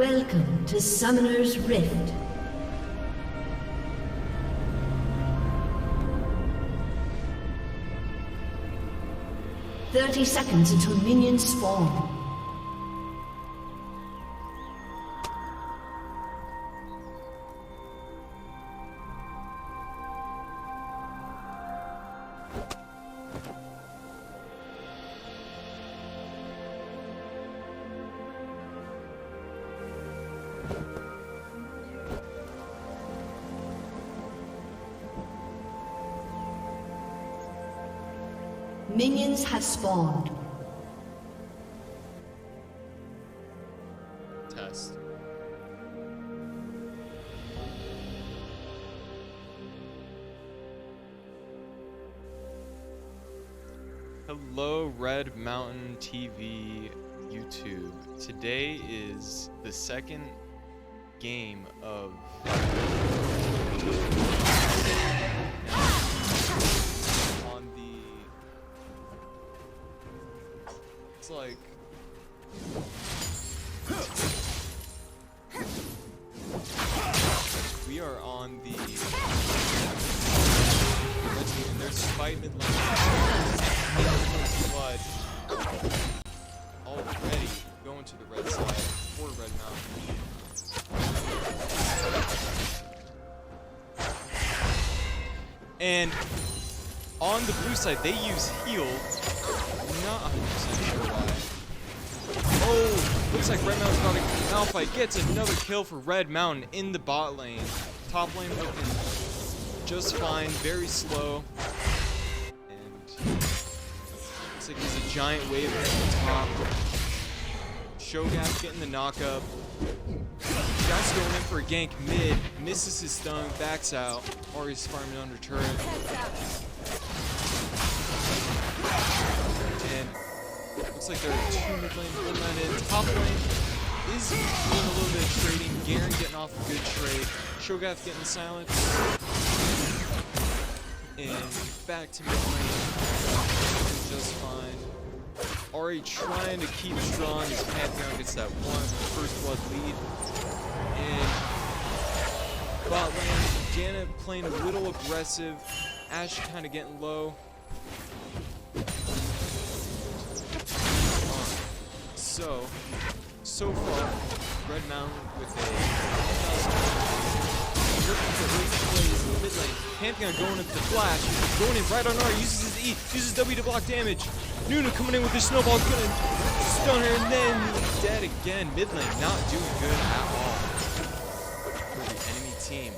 Welcome to Summoner's Rift. "30 seconds until minions spawn. Minions have spawned. Test. Hello, Red Mountain TV YouTube. Today is the second game of on the it's like we are on the red team and there's a fight mid-lane. Blood already going to the red side for Red Mountain. And on the blue side, they use heal. Not 100% sure why. Oh, looks like Red Mountain's about to Malphite gets another kill for Red Mountain in the bot lane. Top lane looking just fine, very slow. And looks like there's a giant wave at the top. Shogat getting the knockup. Jack's going in for a gank mid, misses his stun, backs out. Ari's farming under turret. And looks like there are two mid lane, one lane in. Top lane is doing a little bit of trading. Garen getting off a good trade. Shogath getting silence. And back to mid lane. Just fine. Ari trying to keep strong as Pantheon gets that one first blood lead. And bot lane, Janet playing a little aggressive. Ashe kind of getting low. So far, Red Mountain with a mid lane. Pantheon going into the flash, going in right on Ari, uses his E, uses W to block damage. Nunu coming in with his snowball, gonna stun her, and then he's dead again. Mid lane not doing good at all for the enemy team.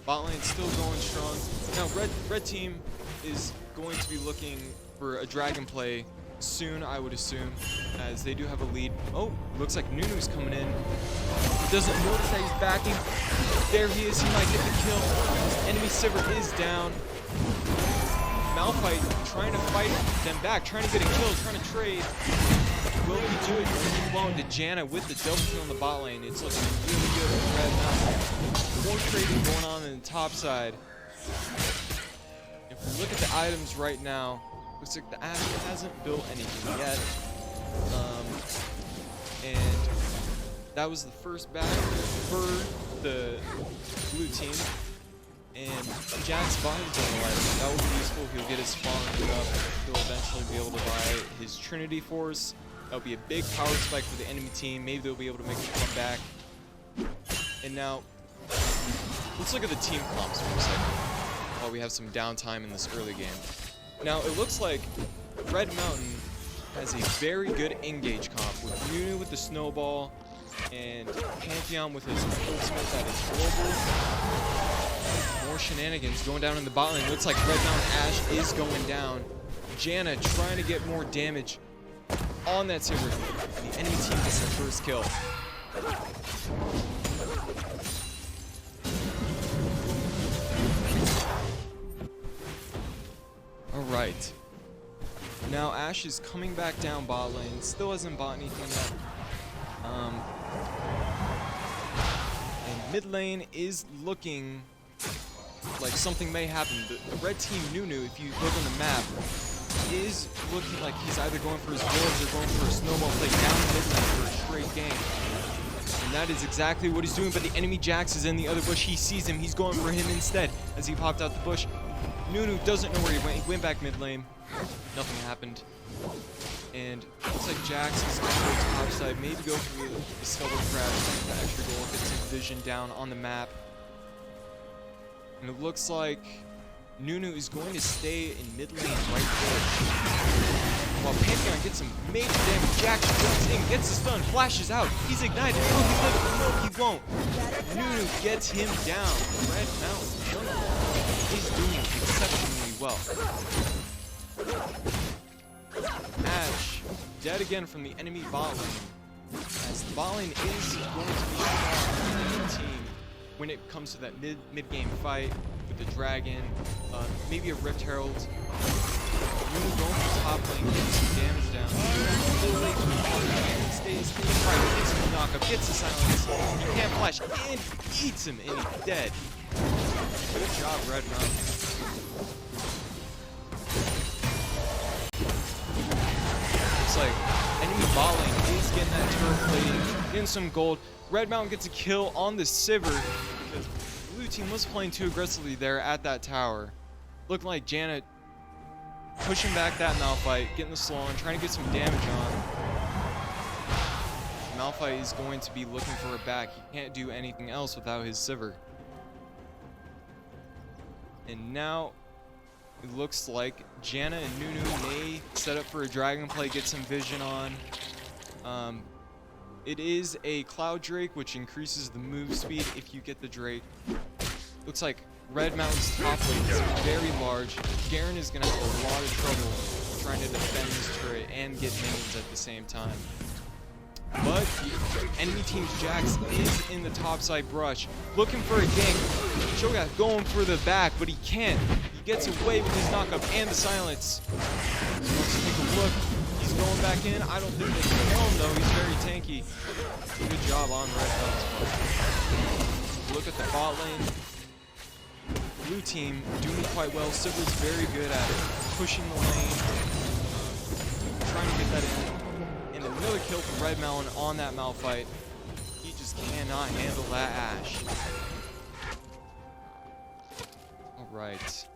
Bot lane still going strong. Now red team is going to be looking for a dragon play soon, I would assume, as they do have a lead. Oh, looks like Nunu's coming in. He doesn't notice that he's backing. There he is, he might get the kill. Enemy Sivir is down. Malphite trying to fight them back, trying to get a kill, trying to trade. Will he do it? He won't. Dejana with the double kill on the bot lane. It's looking really good for Red Mountain. More trading going on in the top side. If we look at the items right now, looks like the Ashe hasn't built anything yet. And that was the first battle for the blue team. And Jack's body double item, that will be useful. He'll get his spawn up. He'll eventually be able to buy his Trinity Force. That'll be a big power spike for the enemy team. Maybe they'll be able to make a comeback. And now, let's look at the team comps for a second, while we have some downtime in this early game. Now, it looks like Red Mountain has a very good engage comp with Nunu with the snowball and Pantheon with his ultimate that is global. More shenanigans going down in the bot lane. Looks like Red Mountain Ashe is going down. Janna trying to get more damage on that Sivir. And the enemy team gets their first kill. Alright. Now Ashe is coming back down bot lane. Still hasn't bought anything yet. And mid lane is looking like something may happen. The red team Nunu, if you look on the map, is looking like he's either going for his wolves or going for a snowball play down mid lane for a straight game. And that is exactly what he's doing, but the enemy Jax is in the other bush. He sees him. He's going for him instead as he popped out the bush. Nunu doesn't know where he went. He went back mid lane. Nothing happened. And looks like Jax is going to go top side. Maybe go for the Stubble Crash, the extra goal, get some vision down on the map. And it looks like Nunu is going to stay in mid lane right there. While Pantheon gets some major damage, Jax jumps in, gets the stun, flashes out. He's ignited. Oh, he will. No, he won't. Nunu gets him down. Red Mountain is doing exceptionally well. Ash dead again from the enemy bot lane. As the bot lane is going to be strong in the team when it comes to that mid-game fight with the dragon, maybe a Rift Herald. Nunu going for top lane, getting some damage down. Stays in the fight, gets the knockup, gets the silence. He can't flash, and eats him, and he's dead. Good job, Red Mountain. Looks like enemy bot lane is getting that turret plating, getting some gold. Red Mountain gets a kill on the Sivir because blue team was playing too aggressively there at that tower. Looking like Janet pushing back that Malphite, getting the slow on, trying to get some damage on. Malphite is going to be looking for her back. He can't do anything else without his Sivir. And now it looks like Janna and Nunu may set up for a dragon play, get some vision on. It is a Cloud Drake, which increases the move speed if you get the Drake. Looks like Red Mountain's top lane is very large. Garen is going to have a lot of trouble trying to defend this turret and get minions at the same time. But enemy team's Jax is in the topside brush, looking for a gank. Shogath going for the back, but he can't. He gets away with his knockup and the silence. Let's take a look. He's going back in. I don't think they can kill him though. He's very tanky. Good job on Red Mountain's part. Look at the bot lane. Blue team doing quite well. Sivir's very good at it, pushing the lane, trying to get that in. And another kill from Red Mountain on that Malphite. He just cannot handle that Ashe. Alright.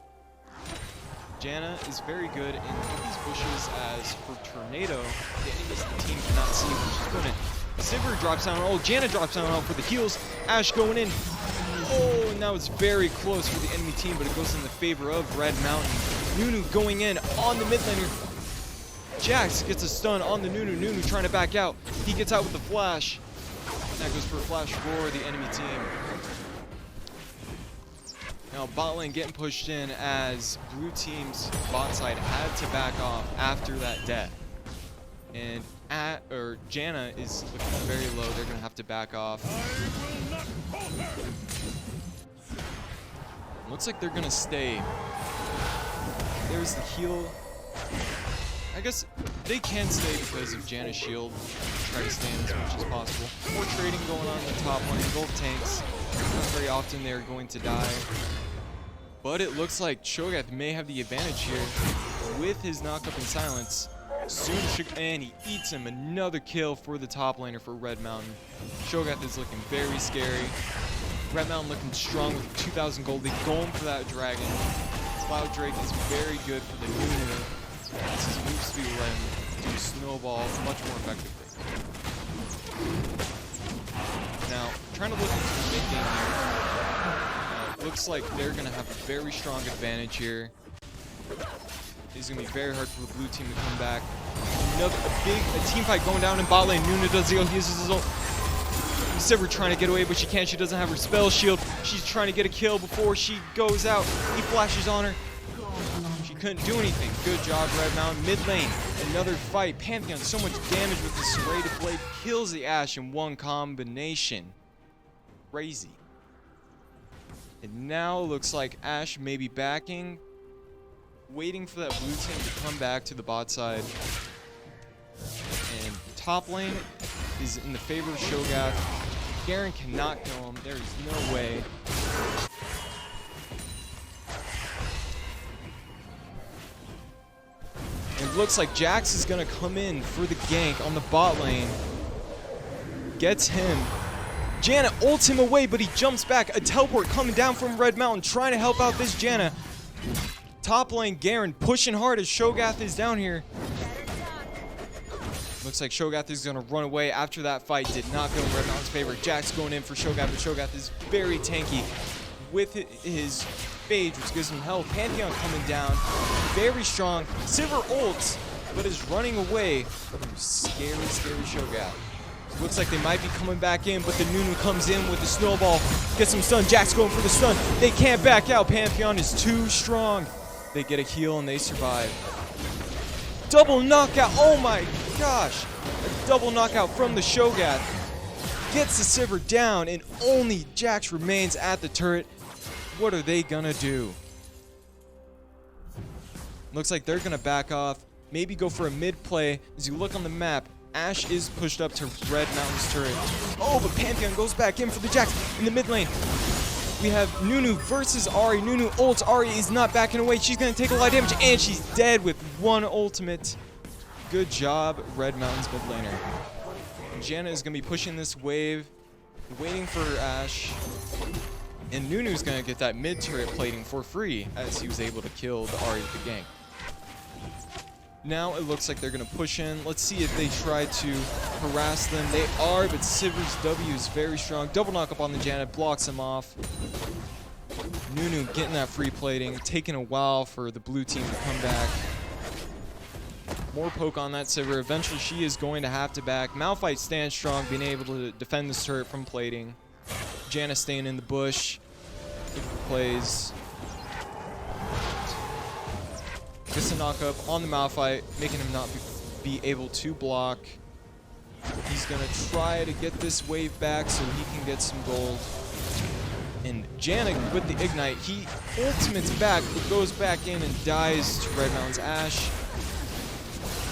Janna is very good in these bushes as for Tornado, the enemies of the team cannot see what she's doing it. Sivir drops down. Oh, Janna drops down for the heals. Ashe going in. Oh, and now it's very close for the enemy team, but it goes in the favor of Red Mountain. Nunu going in on the mid laner. Jax gets a stun on the Nunu. Nunu trying to back out. He gets out with the flash. That goes for a flash for the enemy team. Now bot lane getting pushed in as blue team's bot side had to back off after that death. And Janna is looking very low. They're gonna have to back off. Looks like they're gonna stay. There's the heal. I guess they can stay because of Janna's shield. Try to stay in as much as possible. More trading going on in the top lane. Both tanks. Not very often they're going to die. But it looks like Shogath may have the advantage here with his knockup and silence. Soon, and he eats him. Another kill for the top laner for Red Mountain. Shogath is looking very scary. Red Mountain looking strong with 2,000 gold. They're going for that dragon. Cloud Drake is very good for the Nunu. As his move speed will let him do snowball much more effectively. Now, trying to look into the mid game here. Looks like they're going to have a very strong advantage here. It's going to be very hard for the blue team to come back. A team fight going down in bot lane. Nunu does the ult. He uses his ult. Sivir trying to get away, but she can't. She doesn't have her spell shield. She's trying to get a kill before she goes out. He flashes on her. She couldn't do anything. Good job, Red Mountain. Mid lane, another fight. Pantheon, so much damage with the serrated blade. Kills the Ashe in one combination. Crazy. And now looks like Ashe may be backing. Waiting for that blue team to come back to the bot side. And top lane is in the favor of Shogath. Garen cannot kill him. There is no way. looks like Jax is gonna come in for the gank on the bot lane. Gets him. Janna ults him away, but he jumps back. A teleport coming down from Red Mountain, trying to help out this Janna. Top lane, Garen pushing hard as Sho'Gath is down here. Looks like Sho'Gath is going to run away after that fight. Did not go in Red Mountain's favor. Jax going in for Sho'Gath, but Sho'Gath is very tanky with his Phage, which gives him health. Pantheon coming down, very strong. Sivir ults, but is running away from scary, scary Sho'Gath. Looks like they might be coming back in, but the Nunu comes in with the snowball. Gets some stun. Jax going for the stun. They can't back out. Pantheon is too strong. They get a heal and they survive. Double knockout. Oh my gosh. A double knockout from the Sho'Gath. Gets the Sivir down, and only Jax remains at the turret. What are they gonna do? Looks like they're gonna back off. Maybe go for a mid play. As you look on the map, Ashe is pushed up to Red Mountain's turret. Oh, but Pantheon goes back in for the Jax in the mid lane. We have Nunu versus Ahri. Nunu ults. Ahri is not backing away. She's going to take a lot of damage, and she's dead with one ultimate. Good job, Red Mountain's mid laner. Janna is going to be pushing this wave, waiting for Ashe. And Nunu's going to get that mid turret plating for free, as he was able to kill the Ahri with the gank. Now it looks like they're going to push in. Let's see if they try to harass them. They are, but Sivir's W is very strong. Double knock up on the Janna, blocks him off. Nunu getting that free plating. Taking a while for the blue team to come back. More poke on that Sivir. Eventually she is going to have to back. Malphite stands strong, being able to defend this turret from plating. Janna staying in the bush. Plays. Gets a knock up on the Malphite, making him not be able to block. He's going to try to get this wave back so he can get some gold. And Janna with the Ignite, he ultimates back, but goes back in and dies to Red Mountain's Ashe.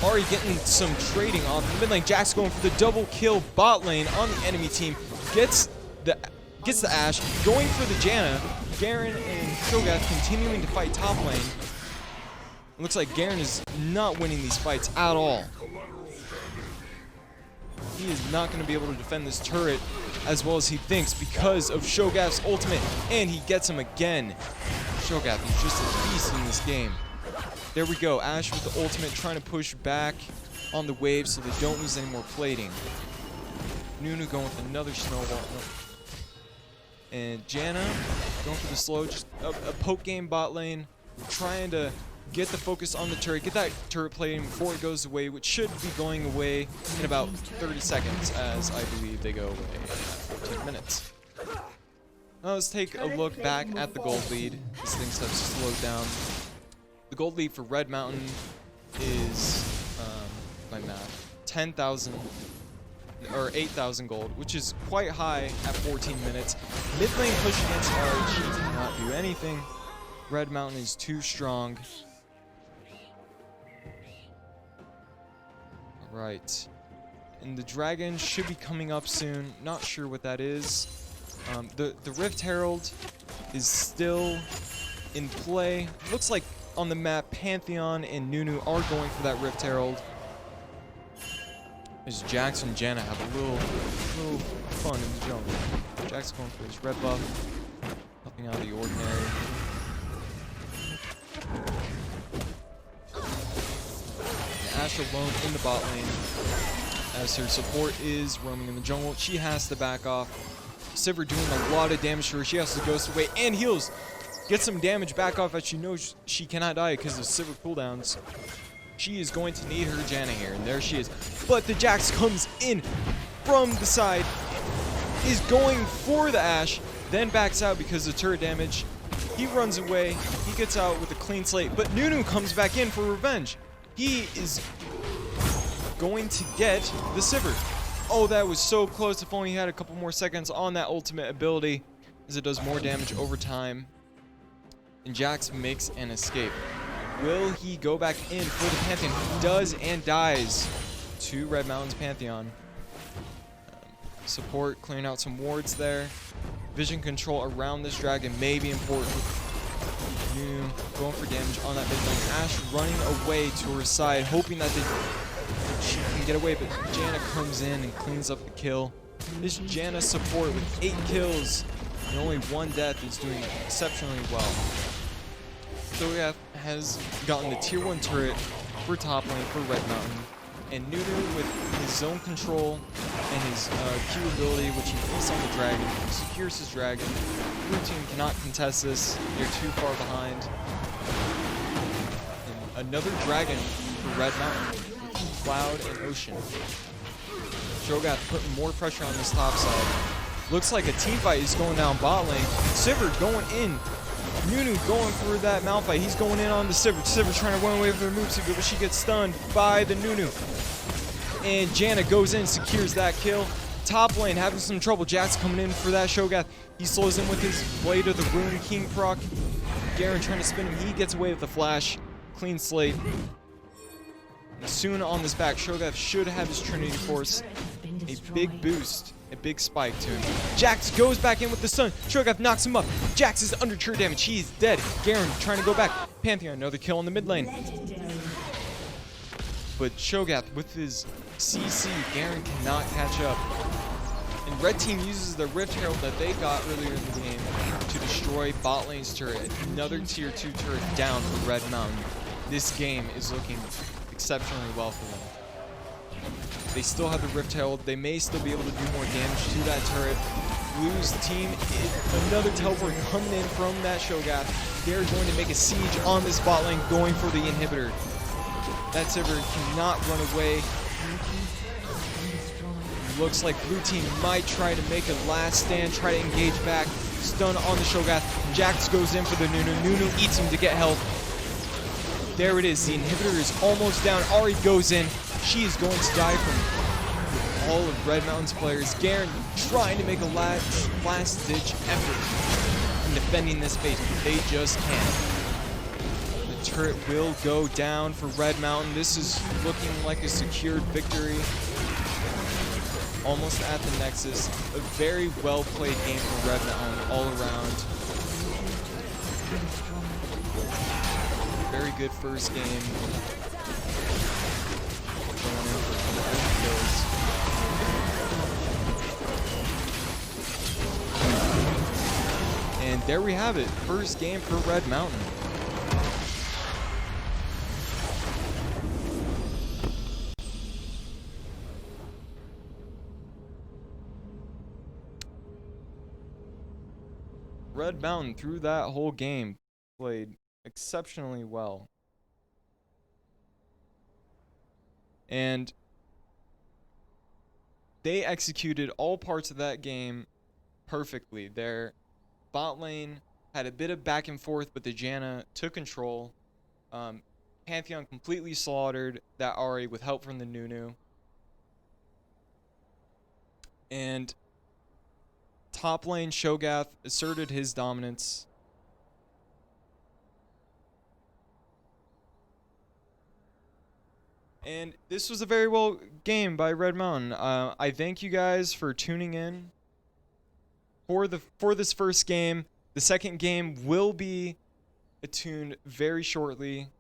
Ahri getting some trading off the mid lane. Jax going for the double kill bot lane on the enemy team. Gets the Ashe, going for the Janna. Garen and Sho'Gath continuing to fight top lane. Looks like Garen is not winning these fights at all. He is not going to be able to defend this turret as well as he thinks because of Sho'Gath's ultimate, and he gets him again. Sho'Gath is just a beast in this game. There we go. Ashe with the ultimate, trying to push back on the wave so they don't lose any more plating. Nunu going with another snowball. And Janna going for the slow, just a poke game bot lane, trying to get the focus on the turret, get that turret plating before it goes away, which should be going away in about 30 seconds, as I believe they go away in 14 minutes. Now let's take a look back at the gold lead, as things have slowed down. The gold lead for Red Mountain is, my math, 10,000 or 8,000 gold, which is quite high at 14 minutes. Mid lane push against Ahri, she did not do anything. Red Mountain is too strong. Right. And the dragon should be coming up soon. Not sure what that is. The Rift Herald is still in play. Looks like on the map, Pantheon and Nunu are going for that Rift Herald. As Jax and Janna have a little fun in the jungle. Jax going for his red buff, helping out of the ordinary. Ashe alone in the bot lane, as her support is roaming in the jungle. She has to back off. Sivir doing a lot of damage to her. She has to ghost away and heals. Get some damage back off as she knows she cannot die because of Sivir cooldowns. She is going to need her Janna here, and there she is. But the Jax comes in from the side, is going for the Ashe, then backs out because of turret damage. He runs away. He gets out with a clean slate, but Nunu comes back in for revenge. He is going to get the Sivir. Oh, that was so close. If only he had a couple more seconds on that ultimate ability, as it does more damage over time. And Jax makes an escape. Will he go back in for the Pantheon? He does, and dies to Red Mountain's Pantheon. Support clearing out some wards there. Vision control around this dragon may be important. Nunu going for damage on that mid lane. Ashe running away to her side, hoping that she can get away, but Janna comes in and cleans up the kill. This Janna support with 8 kills and only 1 death is doing exceptionally well. Shogath has gotten the tier 1 turret for top lane for Red Mountain, and Nunu with his zone control and his Q ability, which he is on the dragon, secures his dragon. Blue team cannot contest this, they're too far behind. And another dragon for Red Mountain with Cloud and Ocean. Shogath putting more pressure on this top side. Looks like a team fight is going down bot lane. Sivir going in. Nunu going for that Malphite. He's going in on the Sivir. Sivir trying to run away from the move speed, but she gets stunned by the Nunu. And Janna goes in, secures that kill. Top lane having some trouble. Jax coming in for that Shogath. He slows in with his Blade of the Rune King proc. Garen trying to spin him. He gets away with the flash. Clean slate. And soon on this back, Shogath should have his Trinity Force. A big boost. A big spike to him. Jax goes back in with the stun. Shogath knocks him up. Jax is under true damage. He is dead. Garen trying to go back. Pantheon, another kill in the mid lane. But Shogath with his CC, Garen cannot catch up. And red team uses the Rift Herald that they got earlier in the game to destroy bot lane's turret. Another tier 2 turret down for Red Mountain. This game is looking exceptionally well for them. They still have the Rift Herald. They may still be able to do more damage to that turret. Blue's team, another teleport coming in from that Shogath. They're going to make a siege on this bot lane, going for the inhibitor. That Sivir cannot run away. Looks like blue team might try to make a last stand, try to engage back. Stun on the Shogath. Jax goes in for the Nunu. Nunu eats him to get health. There it is. The inhibitor is almost down. Ahri goes in. She is going to die from all of Red Mountain's players. Garen trying to make a last-ditch effort in defending this base, but they just can't. The turret will go down for Red Mountain. This is looking like a secured victory. Almost at the Nexus. A very well-played game for Red Mountain all around. Very good first game. Going in for a couple of kills. And there we have it. First game for Red Mountain. Red Mountain through that whole game played exceptionally well. And they executed all parts of that game perfectly. Their bot lane had a bit of back and forth, but the Janna took control. Pantheon completely slaughtered that Ahri with help from the Nunu. And top lane Shogath asserted his dominance. And this was a very well game by Red Mountain. I thank you guys for tuning in for this first game. The second game will be attuned very shortly.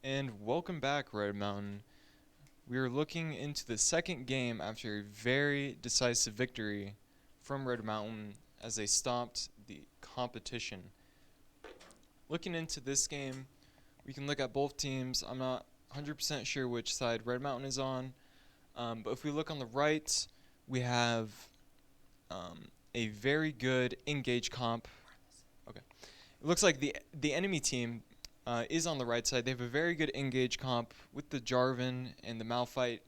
And welcome back, Red Mountain. We are looking into the second game after a very decisive victory from Red Mountain as they stopped the competition. Looking into this game, we can look at both teams. I'm not 100% sure which side Red Mountain is on, but if we look on the right, we have a very good engage comp. Okay, it looks like the enemy team is on the right side. They have a very good engage comp with the Jarvan and the Malphite.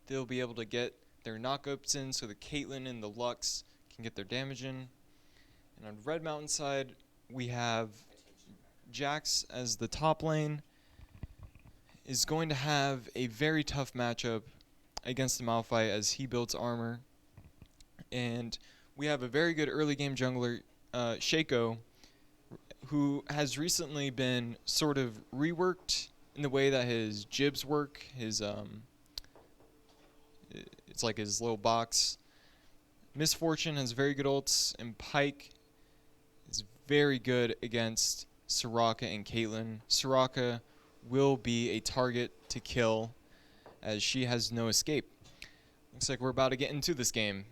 They'll be able to get their knockups in so the Caitlyn and the Lux can get their damage in. And on Red Mountain side, we have Jax as the top lane. Is going to have a very tough matchup against the Malphite as he builds armor. And we have a very good early game jungler, Shaco, who has recently been sort of reworked in the way that his jibs work. His it's like his little box. Misfortune has very good ults, and Pyke is very good against Soraka and Caitlyn. Soraka will be a target to kill as she has no escape. Looks like we're about to get into this game.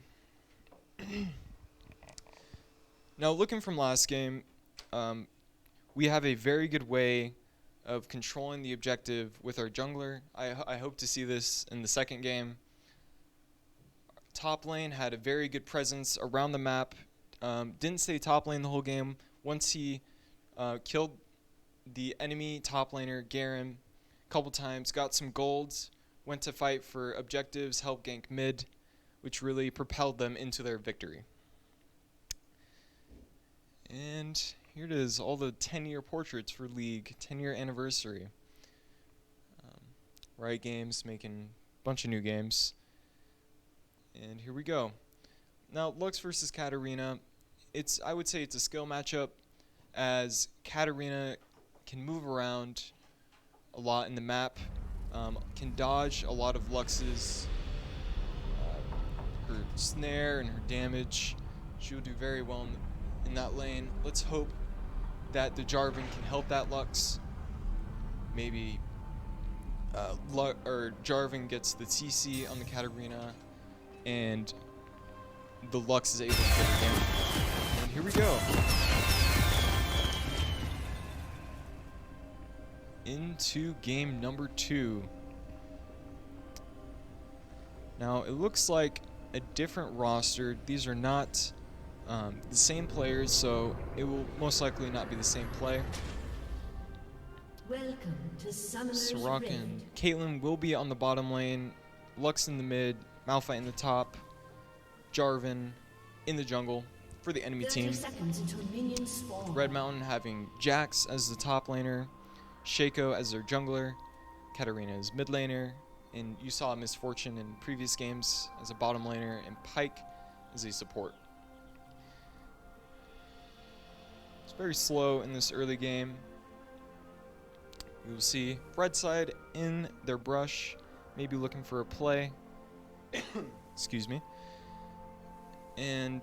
Now, looking from last game, we have a very good way of controlling the objective with our jungler. I hope to see this in the second game. Top lane had a very good presence around the map. Didn't stay top lane the whole game. Once he killed the enemy top laner, Garen, a couple times, got some golds, went to fight for objectives, helped gank mid, which really propelled them into their victory. And here it is, all the 10-year portraits for League, 10-year anniversary. Riot Games making a bunch of new games. And here we go. Now, Lux versus Katarina. I would say it's a skill matchup, as Katarina can move around a lot in the map, can dodge a lot of Lux's her snare and her damage. She'll do very well in that lane. Let's hope that the Jarvan can help that Lux. Maybe Jarvan gets the TC on the Katarina, and the Lux is able to get the damage. And here we go. Into game number 2. Now, it looks like a different roster. These are not the same players, so it will most likely not be the same play. Welcome to Summoner's Soraka Rift. and Caitlyn will be on the bottom lane, Lux in the mid, Malphite in the top, Jarvan in the jungle for the enemy 30 team. seconds until minions spawn. Red Mountain having Jax as the top laner, Shaco as their jungler, Katarina as mid laner, and you saw Misfortune in previous games as a bottom laner, and Pyke as a support. It's very slow in this early game. We will see red side in their brush, maybe looking for a play. Excuse me. And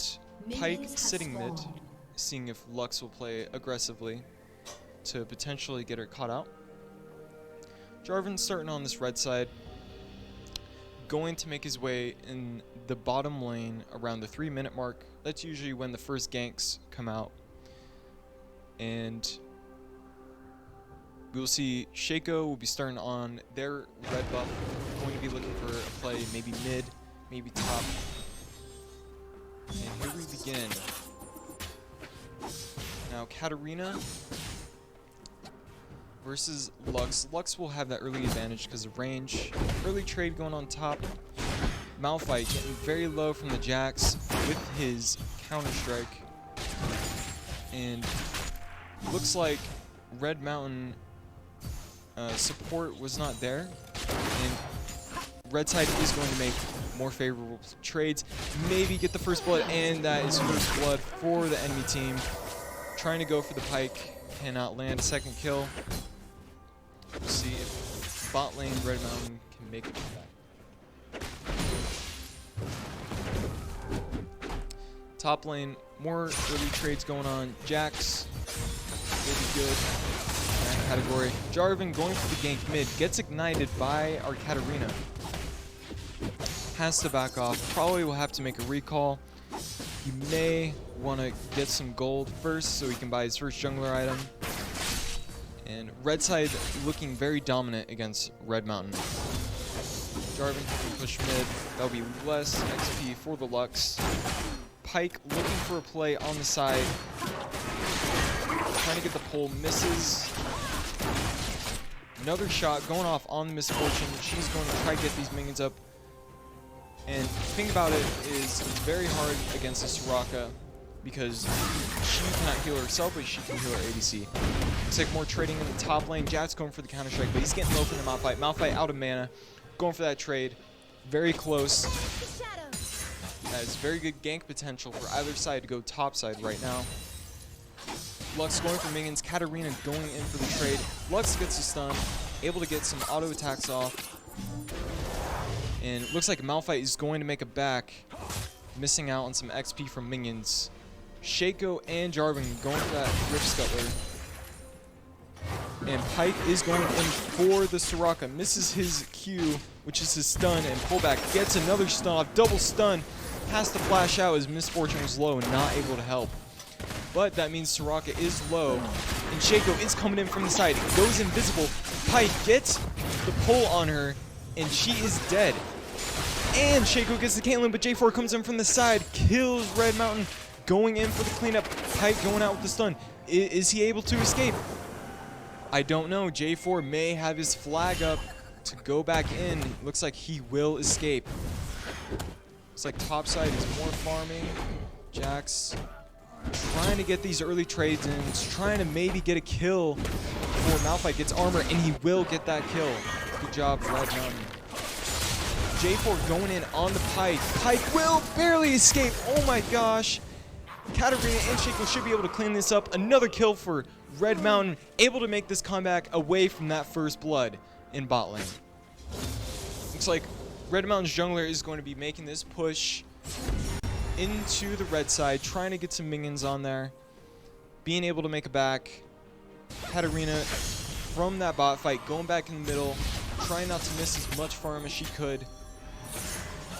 Pyke Minions have sitting mid, spawned. seeing if Lux will play aggressively to potentially get her caught out. Jarvan starting on this red side, going to make his way in the bottom lane around the 3-minute mark. That's usually when the first ganks come out. And we will see Shaco will be starting on their red buff, going to be looking for a play, maybe mid, maybe top. And here we begin. Now, Katarina versus Lux. Lux will have that early advantage because of range. Early trade going on top. Malphite getting very low from the Jax with his Counter-Strike. And looks like Red Mountain support was not there. And red side is going to make more favorable trades. Maybe get the first blood, and that is first blood for the enemy team. Trying to go for the Pyke. Cannot land a second kill. We'll see if bot lane Red Mountain can make it back. Top lane, more early trades going on. Jax will be good. category. Jarvan going for the gank mid, gets ignited by our Katarina. Has to back off, probably will have to make a recall. He may want to get some gold first so he can buy his first jungler item. And red side looking very dominant against Red Mountain. Jarvan can push mid, that'll be less XP for the Lux. Pyke looking for a play on the side. Trying to get the pull, misses. Another shot going off on the Misfortune. She's going to try to get these minions up. And the thing about it is it's very hard against the Soraka because she cannot heal herself, but she can heal her ADC. Looks like more trading in the top lane. Jack's going for the counter strike, but he's getting low from the Malphite. Malphite out of mana, going for that trade. Very close. Has very good gank potential for either side to go top side right now. Lux going for minions. Katarina going in for the trade. Lux gets a stun, able to get some auto attacks off. And it looks like Malphite is going to make a back, missing out on some XP from minions. Shaco and Jarvan going for that Rift Scuttler. And Pyke is going in for the Soraka. Misses his Q, which is his stun, and pullback. Gets another stun off. Double stun. Has to flash out as Misfortune was low and not able to help. But that means Soraka is low. And Shaco is coming in from the side. Goes invisible. Pyke gets the pull on her, and she is dead. And Shaco gets the Caitlyn, but J4 comes in from the side, kills Red Mountain, going in for the cleanup. Pyke going out with the stun. Is he able to escape? I don't know. J4 may have his flag up to go back in. Looks like he will escape. Looks like topside is more farming. Jax trying to get these early trades in. He's trying to maybe get a kill before Malphite gets armor, and he will get that kill. Good job, Red Mountain. J4 going in on the Pyke. Pyke will barely escape. Oh my gosh. Katarina and Shaco should be able to clean this up. Another kill for Red Mountain, able to make this comeback away from that first blood in bot lane. Looks like Red Mountain's jungler is going to be making this push into the red side, trying to get some minions on there, being able to make a back. Katarina from that bot fight, going back in the middle, trying not to miss as much farm as she could.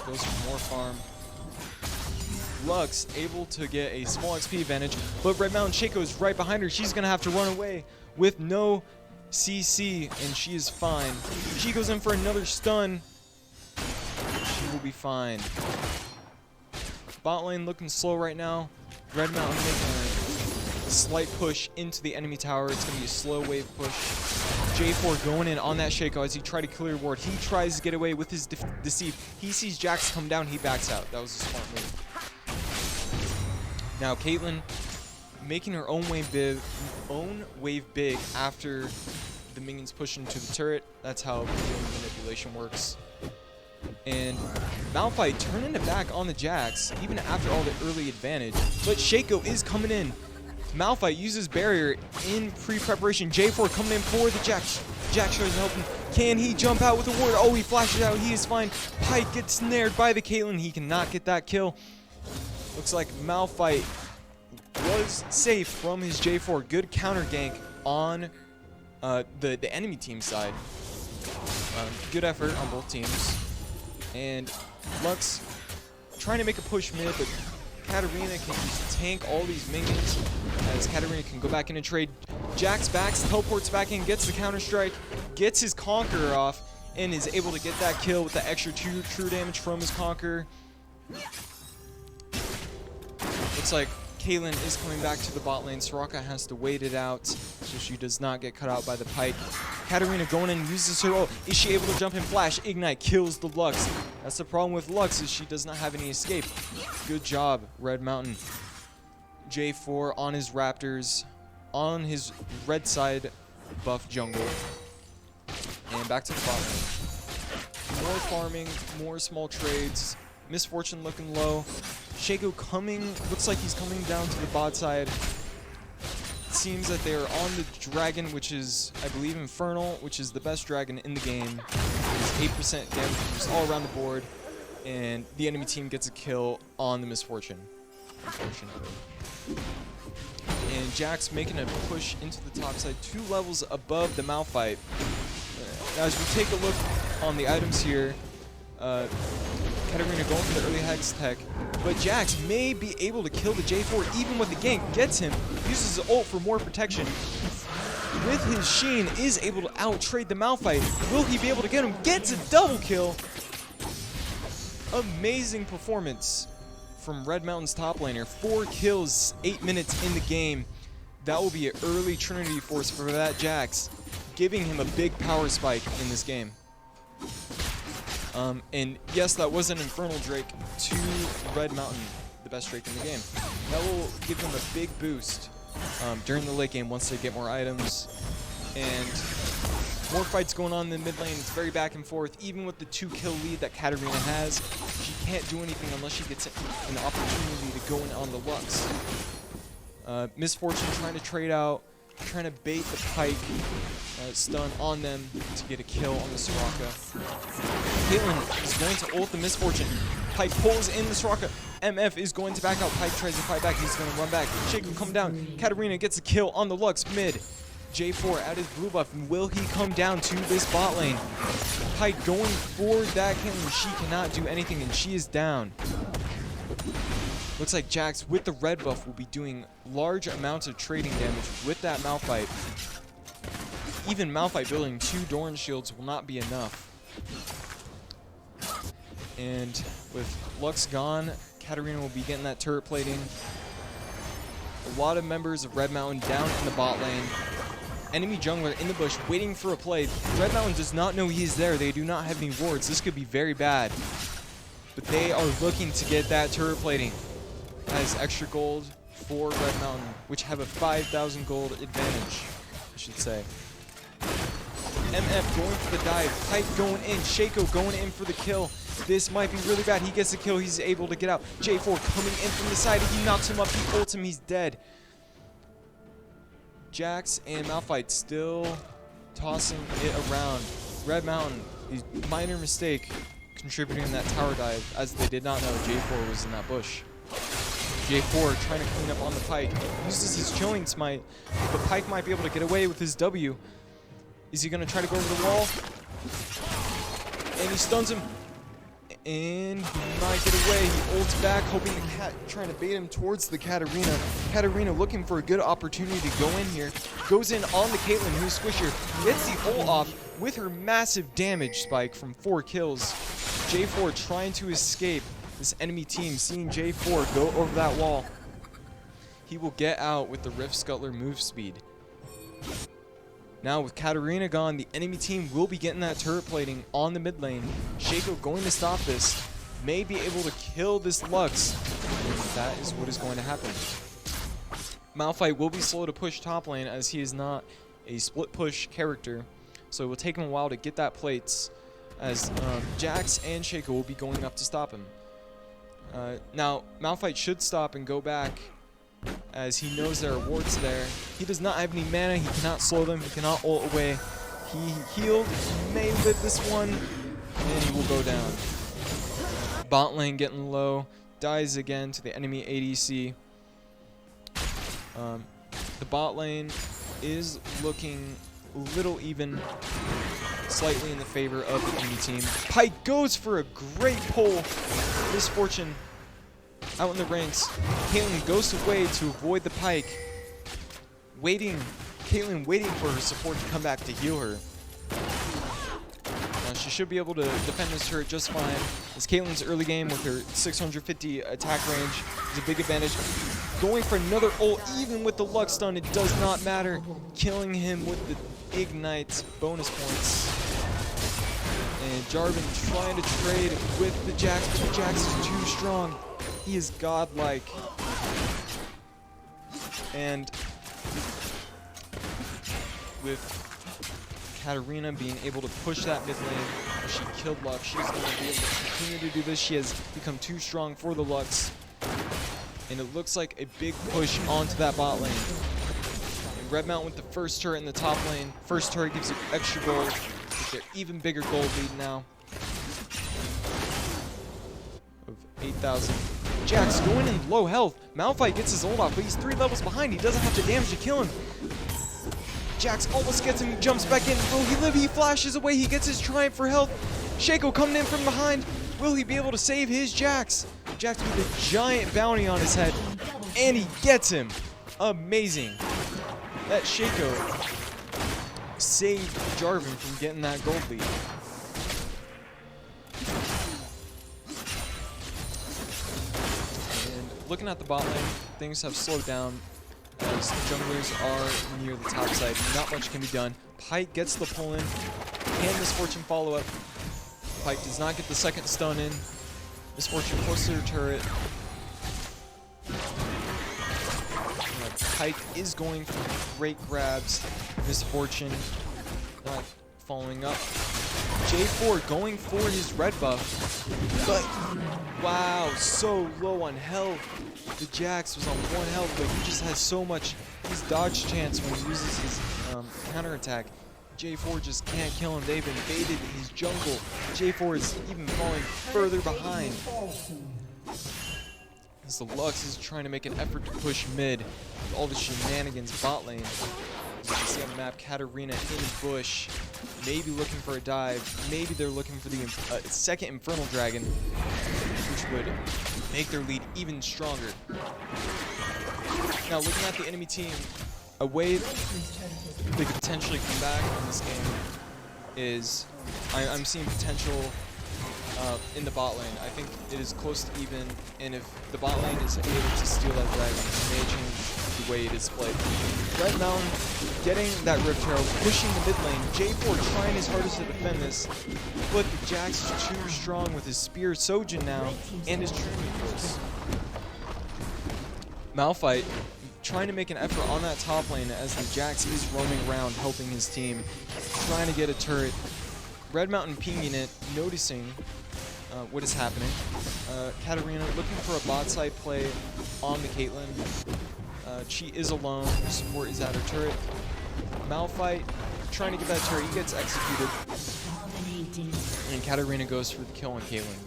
Goes for more farm. Lux able to get a small XP advantage, but Red Mountain Shaco is right behind her. She's going to have to run away with no CC, and she is fine. She goes in for another stun. She will be fine. Bot lane looking slow right now. Red Mountain making a slight push into the enemy tower. It's going to be a slow wave push. J4 going in on that Shaco as he tried to clear ward. He tries to get away with his deceive. He sees Jax come down. He backs out. That was a smart move. Now Caitlyn making her own wave big after the minions push into the turret. That's how manipulation works. And Malphite turning it back on the Jax, even after all the early advantage. But Shaco is coming in. Malphite uses barrier in pre-preparation. J4 coming in for the Jax. Jax tries to help him. Can he jump out with the ward? Oh, he flashes out. He is fine. Pyke gets snared by the Caitlyn. He cannot get that kill. Looks like Malphite was safe from his J4. Good counter gank on the enemy team side. Good effort on both teams. And Lux trying to make a push mid, but Katarina can just tank all these minions as Katarina can go back in and trade. Jax backs, teleports back in, gets the counter strike, gets his Conqueror off, and is able to get that kill with the extra 2 true damage from his Conqueror. Looks like Caitlyn is coming back to the bot lane. Soraka has to wait it out so she does not get cut out by the Pyke. Katarina going in, uses her ult. Is she able to jump in flash? Ignite kills the Lux. That's the problem with Lux, is she does not have any escape. Good job, Red Mountain. J4 on his Raptors, on his red side buff jungle. And back to the bot lane. More farming, more small trades. Misfortune looking low. Shaco coming, looks like he's coming down to the bot side. It seems that they are on the dragon, which is, I believe, Infernal, which is the best dragon in the game. It's 8% damage just all around the board, and the enemy team gets a kill on the Misfortune. Unfortunately. And Jax making a push into the top side, 2 levels above the Malphite. As we take a look on the items here, Katarina going for the early Hex tech, but Jax may be able to kill the J4 even with the gank. Gets him, uses his ult for more protection. With his Sheen, is able to out-trade the Malphite. Will he be able to get him? Gets a double kill. Amazing performance from Red Mountain's top laner. 4 kills, 8 minutes in the game. That will be an early Trinity Force for that Jax, giving him a big power spike in this game. And yes, that was an Infernal Drake to Red Mountain, the best Drake in the game. That will give them a big boost during the late game once they get more items. And more fights going on in the mid lane. It's very back and forth. Even with the 2-kill lead that Katarina has, she can't do anything unless she gets an opportunity to go in on the Lux. Miss Fortune trying to trade out, trying to bait the Pyke stun on them to get a kill on the Soraka. Caitlyn is going to ult the Miss Fortune. Pyke pulls in the Soraka. MF is going to back out. Pyke tries to fight back. He's going to run back. Shaco come down. Katarina gets a kill on the Lux mid. J4 at his blue buff. And will he come down to this bot lane? Pyke going for that Caitlyn. She cannot do anything and she is down. Looks like Jax with the red buff will be doing large amounts of trading damage with that Malphite. Even Malphite building 2 Doran shields will not be enough. And with Lux gone, Katarina will be getting that turret plating. A lot of members of Red Mountain down in the bot lane. Enemy jungler in the bush waiting for a play. Red Mountain does not know he's there. They do not have any wards. This could be very bad. But they are looking to get that turret plating. Has extra gold for Red Mountain, which have a 5,000 gold advantage, I should say. MF going for the dive. Pyke going in. Shaco going in for the kill. This might be really bad. He gets the kill. He's able to get out. J4 coming in from the side. He knocks him up. He ults him. He's dead. Jax and Malphite still tossing it around. Red Mountain, a minor mistake contributing in that tower dive, as they did not know J4 was in that bush. J4 trying to clean up on the Pyke. Uses his Chilling Smite, but Pyke might be able to get away with his W. Is he going to try to go over the wall? And he stuns him. And he might get away. He ults back, hoping the cat, trying to bait him towards the Katarina. Katarina looking for a good opportunity to go in here. Goes in on the Caitlyn, who's Squisher. Gets the ult off with her massive damage spike from 4 kills. J4 trying to escape this enemy team, seeing J4 go over that wall. He will get out with the Rift Scuttler move speed. Now with Katarina gone, the enemy team will be getting that turret plating on the mid lane. Shaco going to stop this. May be able to kill this Lux. And that is what is going to happen. Malphite will be slow to push top lane as he is not a split push character. So it will take him a while to get that plates as Jax and Shaco will be going up to stop him. Now, Malphite should stop and go back as he knows there are wards there. He does not have any mana. He cannot slow them. He cannot ult away. He healed. He may live this one. And he will go down. Bot lane getting low. Dies again to the enemy ADC. The bot lane is looking a little even. Slightly in the favor of the enemy team. Pyke goes for a great pull. Miss Fortune out in the ranks. Caitlyn goes away to avoid the Pyke. Caitlyn waiting for her support to come back to heal her. She should be able to defend this turret just fine. As Caitlyn's early game with her 650 attack range is a big advantage. Going for another ult, even with the Lux stun, it does not matter. Killing him with the Ignite bonus points. And Jarvan trying to trade with the Jax, but Jax is too strong. He is godlike. And with Katarina being able to push that mid lane, she killed Lux. She's going to be able to continue to do this. She has become too strong for the Lux. And it looks like a big push onto that bot lane. And Red Mountain with the first turret in the top lane. First turret gives you extra gold. With their even bigger gold lead now. Of 8,000. Jax going in low health. Malphite gets his ult off, but he's 3 levels behind. He doesn't have the damage to kill him. Jax almost gets him. He jumps back in. Will he live? He flashes away. He gets his triumph for health. Shaco coming in from behind. Will he be able to save his Jax? Jax with a giant bounty on his head. And he gets him. Amazing. That Shaco saved Jarvan from getting that gold lead. And looking at the bot lane, things have slowed down as junglers are near the top side. Not much can be done. Pyke gets the pull in. Can Misfortune follow up? Pyke does not get the second stun in. Misfortune close to her turret. Pyke is going for great grabs. Misfortune not following up. J4 going for his red buff. But, wow, so low on health. The Jax was on 1 health, but he just has so much. His dodge chance when he uses his counterattack. J4 just can't kill him. They've invaded his jungle. J4 is even falling further behind. As the Lux is trying to make an effort to push mid with all the shenanigans bot lane. As you can see on the map, Katarina in bush, maybe looking for a dive. Maybe they're looking for the second Infernal Dragon, which would make their lead even stronger. Now, looking at the enemy team, a way they could potentially come back in this game is I'm seeing potential in the bot lane. I think it is close to even, and if the bot lane is able to steal that dragon, it may change the way it is played. Red Mountain getting that Rift Herald, pushing the mid lane. J4 trying his hardest to defend this, but the Jax is too strong with his Spear Sojin now and his Trinity Force. Malphite trying to make an effort on that top lane as the Jax is roaming around helping his team, trying to get a turret. Red Mountain pinging it, noticing what is happening. Katarina looking for a bot side play on the Caitlyn. She is alone, support is at her turret. Malphite trying to get that turret, he gets executed. And Katarina goes for the kill on Caitlyn.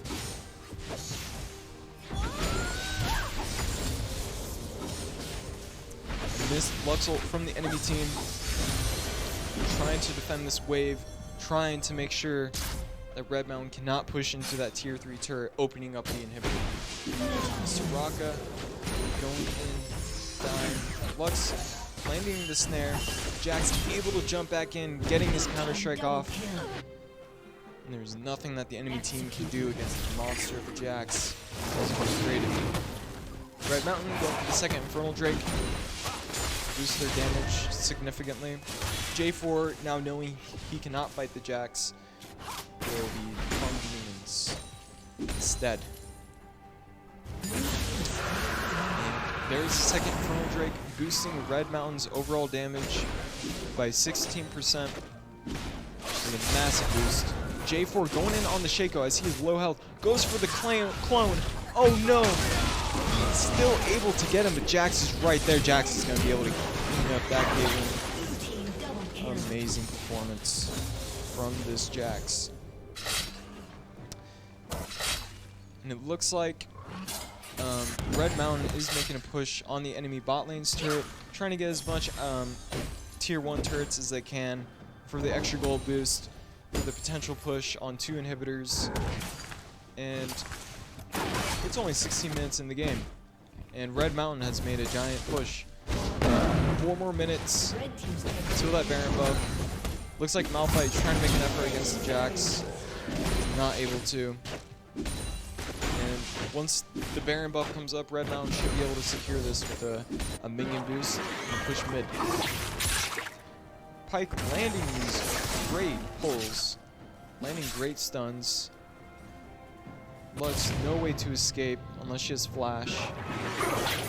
Missed Lux ult from the enemy team, trying to defend this wave, trying to make sure that Red Mountain cannot push into that tier 3 turret, opening up the inhibitor. Soraka going in, dying. Lux landing the snare. Jax able to jump back in, getting his Counter-Strike off. And there's nothing that the enemy team can do against the monster of the Jax as he was created. Red Mountain going for the second Infernal Drake. Boost their damage significantly. J4 now knowing he cannot fight the Jax will be on demons instead. And there's the second Infernal Drake boosting Red Mountain's overall damage by 16% with a massive boost. J4 going in on the Shaco as he is low health, goes for the clone. Oh no! Still able to get him, but Jax is right there. Jax is going to be able to clean up that Caitlyn. Amazing performance from this Jax. And it looks like Red Mountain is making a push on the enemy bot lane's turret, trying to get as much tier 1 turrets as they can for the extra gold boost, for the potential push on 2 inhibitors. And it's only 16 minutes in the game, and Red Mountain has made a giant push. 4 more minutes until that Baron buff. Looks like Malphite trying to make an effort against the Jax. Not able to. And once the Baron buff comes up, Red Mountain should be able to secure this with a minion boost and push mid. Pyke landing these great pulls, landing great stuns. Lux, no way to escape unless she has flash.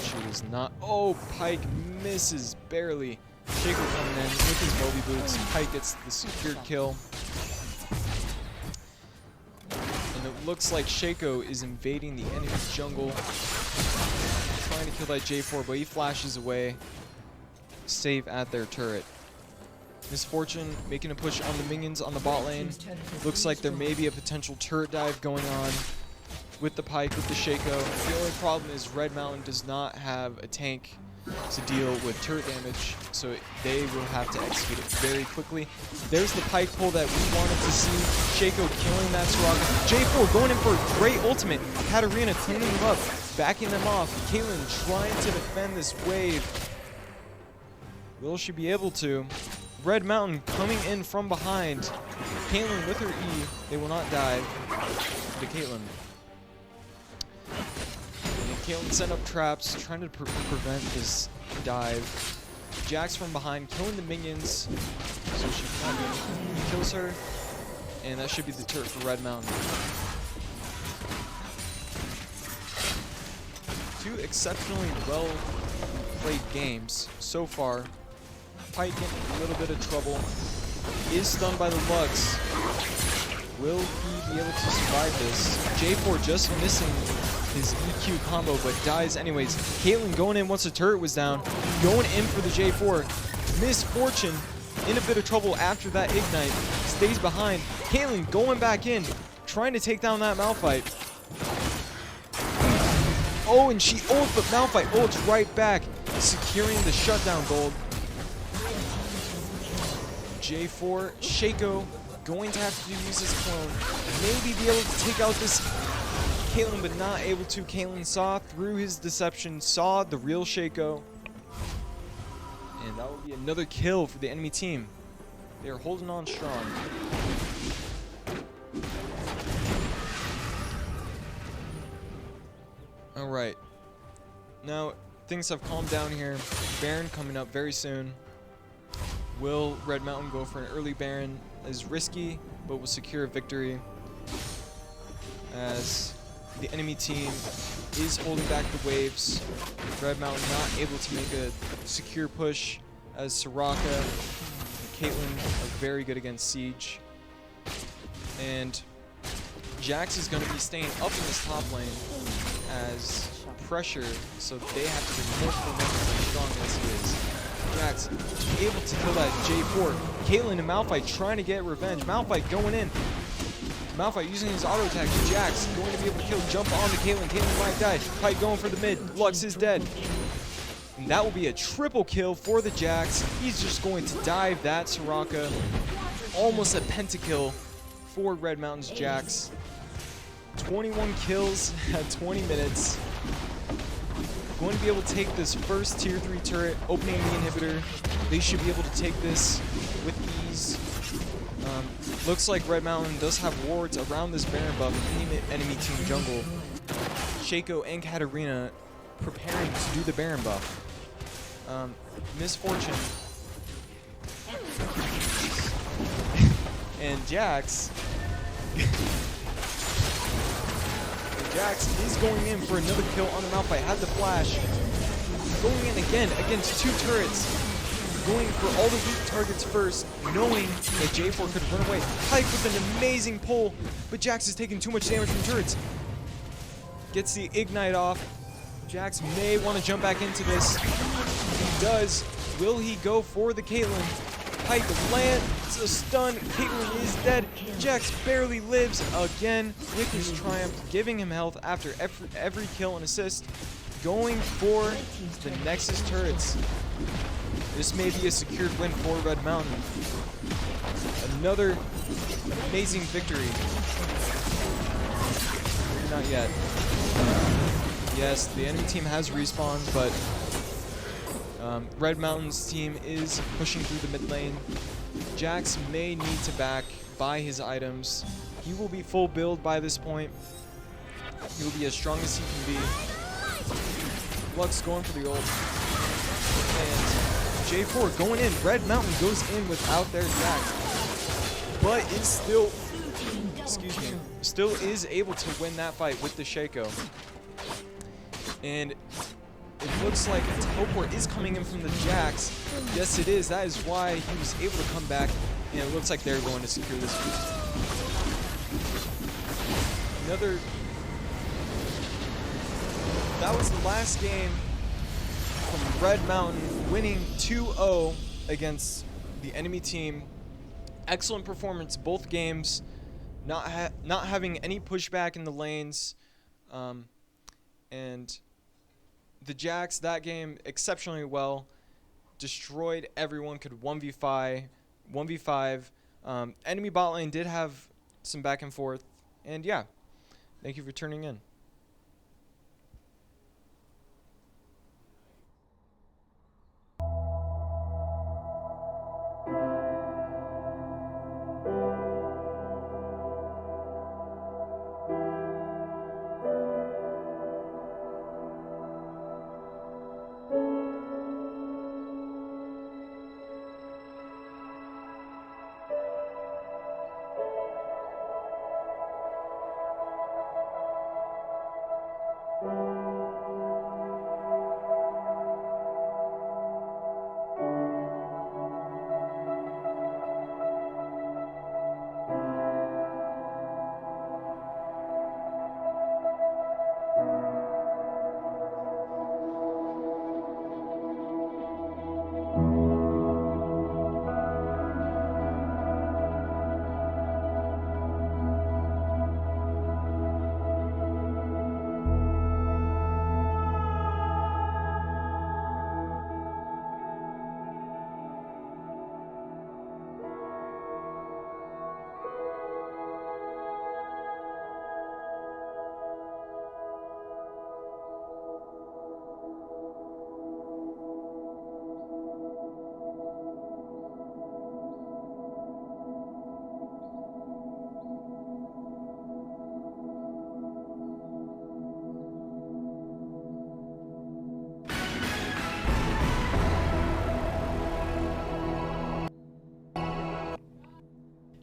She does not. Oh, Pyke misses barely. Shaco coming in with his Moby boots. Pyke gets the secured kill. And it looks like Shaco is invading the enemy's jungle, trying to kill that J4, but he flashes away. Save at their turret. Misfortune making a push on the minions on the bot lane. Looks like there may be a potential turret dive going on. with the Pike, with the Shaco. The only problem is Red Mountain does not have a tank to deal with turret damage, so they will have to execute it very quickly. There's the Pike pull that we wanted to see. Shaco killing that Soraka. J4 going in for a great ultimate. Katarina cleaning them up, backing them off. Caitlyn trying to defend this wave. Will she be able to? Red Mountain coming in from behind. Caitlyn with her E. They will not dive to Caitlyn. And Caitlyn set up traps, trying to prevent this dive. Jax from behind, killing the minions, so she cannot do anything. He kills her, and that should be the turret for Red Mountain. Two exceptionally well played games so far. Pike in a little bit of trouble. Is stunned by the Lux. Will he be able to survive this? J4 just missing his EQ combo, but dies anyways. Caitlyn going in once the turret was down. Going in for the J4. Misfortune in a bit of trouble after that ignite. Stays behind. Caitlyn going back in. Trying to take down that Malphite. Oh, and she ults, but Malphite ults right back. Securing the shutdown gold. J4, Shaco going to have to use his clone. Maybe be able to take out this Caitlyn, but not able to. Caitlyn saw through his deception, saw the real Shaco. And that will be another kill for the enemy team. They are holding on strong. Alright. Now, things have calmed down here. Baron coming up very soon. Will Red Mountain go for an early Baron? Is risky, but will secure a victory. As the enemy team is holding back the waves. Red Mountain not able to make a secure push, as Soraka and Caitlyn are very good against Siege. And Jax is going to be staying up in this top lane as pressure, so they have to be multiple members as strong as he is. Jax able to kill that J4. Caitlyn and Malphite trying to get revenge. Malphite going in. Malphite using his auto attack. Jax going to be able to kill, jump onto Caitlyn. Caitlyn might die. Pike going for the mid. Lux is dead. And that will be a triple kill for the Jax. He's just going to dive that Soraka. Almost a pentakill for Red Mountain's Jax. 21 kills at 20 minutes. Going to be able to take this first tier 3 turret, opening the inhibitor. They should be able to take this with ease. Looks like Red Mountain does have wards around this Baron buff in the enemy team jungle. Shaco and Katarina preparing to do the Baron buff. Misfortune. And Jax. Jax is going in for another kill on the Malphite. Had the flash. Going in again against two turrets. Going for all the weak targets first, knowing that J4 could run away. Pike with an amazing pull, but Jax is taking too much damage from turrets. Gets the ignite off. Jax may want to jump back into this. He does. Will he go for the Caitlyn? Pike lands a stun. Caitlyn is dead. Jax barely lives again with his triumph, giving him health after every kill and assist. Going for the Nexus turrets. This may be a secured win for Red Mountain. Another amazing victory. Maybe not yet. Yes, the enemy team has respawned, but Red Mountain's team is pushing through the mid lane. Jax may need to buy his items. He will be full build by this point. He will be as strong as he can be. Lux going for the ult. And J4 going in. Red Mountain goes in without their Jax. But is still, still is able to win that fight with the Shaco. And it looks like a teleport is coming in from the Jax. Yes, it is. That is why he was able to come back. And it looks like they're going to secure this boost. That was the last game from Red Mountain, winning 2-0 against the enemy team. Excellent performance both games. Not having any pushback in the lanes. And the Jax, that game, exceptionally well. Destroyed everyone, could 1v5. Enemy bot lane did have some back and forth. And yeah, thank you for tuning in.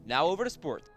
Now over to sports.